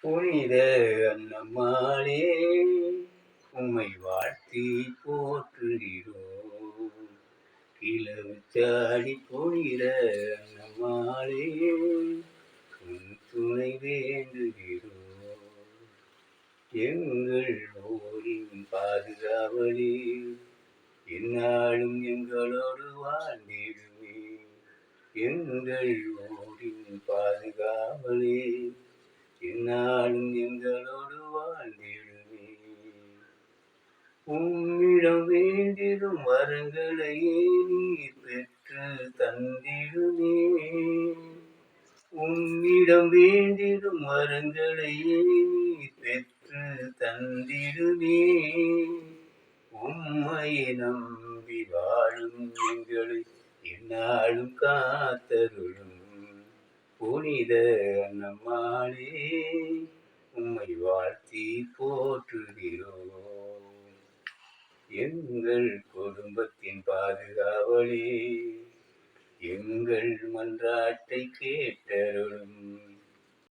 புனித அன்னம்மாளே, உம்மை வாழ்த்தி போற்றுகிறோம். இளவுச்சாடி புனித அன்னம்மாளே, உன் துணை வேண்டுகிறோம். எங்கள் ஊரின் பாதுகாவலே, எந்நாளும் எங்களோடு வாழ்ந்திடுமே. எங்கள் ஊரின் பாதுகாவலே, எந்நாளும் எங்களோடு வாழ்ந்திடுமே. உம்மிடம் வேண்டிடும் வரங்களையே நீர் பெற்று தந்திடுமே. உம்மிடம் வேண்டிடும் வரங்களையே நீர் பெற்று தந்திடுமே. உம்மையை நம்பி வாழும் எங்களை எந்நாளும் காத்தருளும். புனித அன்னம்மாளே, உம்மை வாழ்த்தி போற்றுகிறோம். எங்கள் குடும்பத்தின் பாதுகாவலே, எங்கள் மன்றாட்டை கேட்டருளும்.